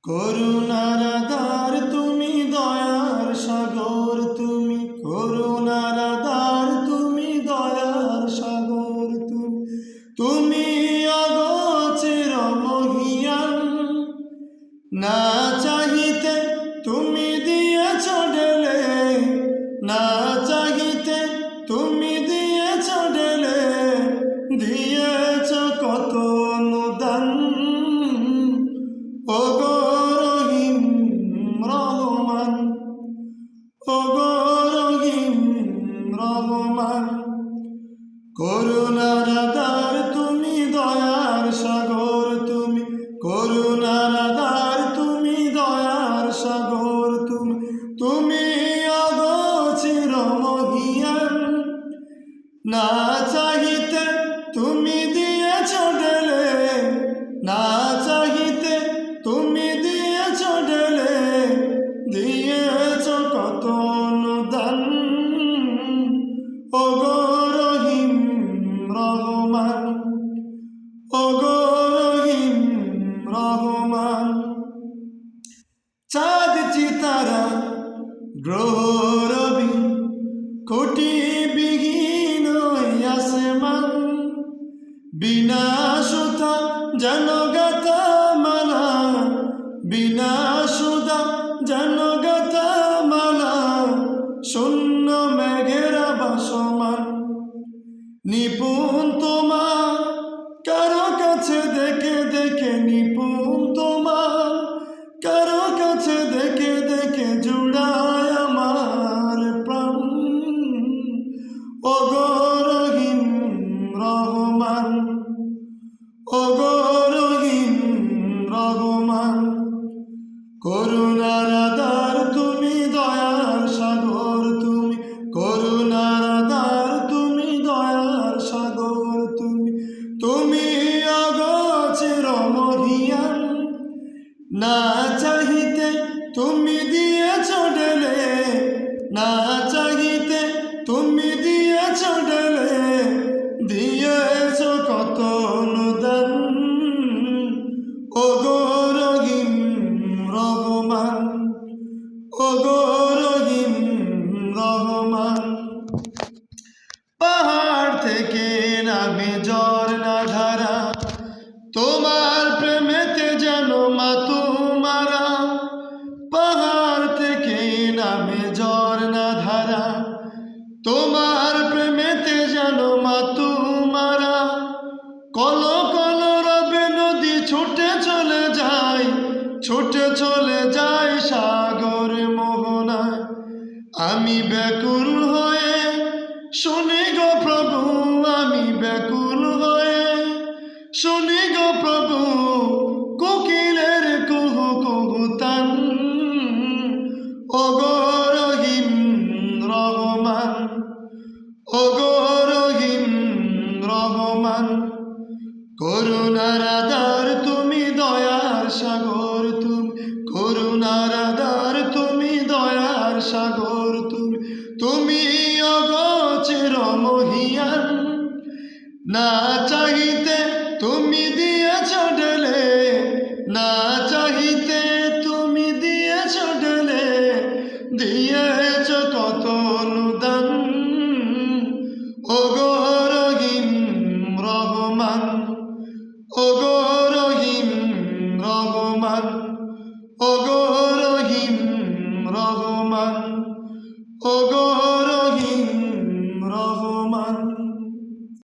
করুণার আধার তুমি, দয়ার সাগর তুমি, করুণার আধার তুমি, দয়ার সাগর তুমি, তুমি অগোচর মহিয়ান। না চাহিতে তুমি দিয়েছ ঢেলে, না চাহিতে তুমি দিয়েছ ঢেলে, দিয়েছ কত অনুদান। ওগো রহিম রহমান, ওগো রহিম রহমান, করুণার আধার তুমি, দয়ার সাগর তুমি, করুণার আধার তুমি, দয়ার সাগর তুমি, তুমি অগোচর মহিয়ান। না চাহিতে তুমি দিয়েছ ঢেলে, না চাহিতে তুমি দিয়েছ ঢেলে, দিয়েছ কত অনুদান। ওগো রহিম রহমান, ওগো রহিম রহমান, চাঁদ চিতারা গ্রহ রবি কোটি বিহীন আসমান, বিনা সুতা যেন গাথা মালা, বিনা সুতা যেন গাথা মালা, শূন্য মেঘের ভাসমান। নিপুণ তোমার কারো কাছে দেখে দেখে, নিপুণ তোমার কারো কাছে দেখে দেখে, জুড়ায় আমার প্রাণ। ওগো রহিম রহমান, ওগো রহিম রহমান, করুণার আধার তুমি, দয়ার সাগর তুমি, করুণার আধার তুমি, দয়ার সাগর তুমি, তুমি অগোচর মহিয়ান। না চাহিতে তুমি দিয়েছ ঢেলে, না চাহিতে তুমি দিয়েছ ঢেলে, দিয়েছ কত অনুদান। ওগো রহিম রহমান, ওগো রহিম রহমান, পাহাড় থেকে নামে ঝর্ণা ধারা, তোমার প্রেমেতে যেন মাতু মারা। পাহাড় থেকে নামে ঝর্ণা ধারা, তোমার প্রেমেতে যেন মাতু মারা। কল কল রবে নদী ছুটে চলে যায়, ছুটে চলে যায় সাগর মোহনায়। আমি ব্যাকুল হয়ে শুনি গো প্রভু, আমি ব্যাকুল হয়ে শুনি গো প্রভু, কোকিলের কুহু কুহু তান। ওগো রহিম রহমান, ওগো রহিম রহমান, করুণার আধার তুমি, দয়ার সাগর তুমি, করুণার আধার তুমি, দয়ার সাগর তুমি, তুমি অগোচর মহিয়ান। না চাহিতে তুমি দিয়েছ ঢেলে, না চাহিতে তুমি দিয়েছ ঢেলে, দিয়েছ কত অনুদান। ওগো রহিম রহমান, ওগো রহিম রহমান, ওগো রহিম রহমান, ওগো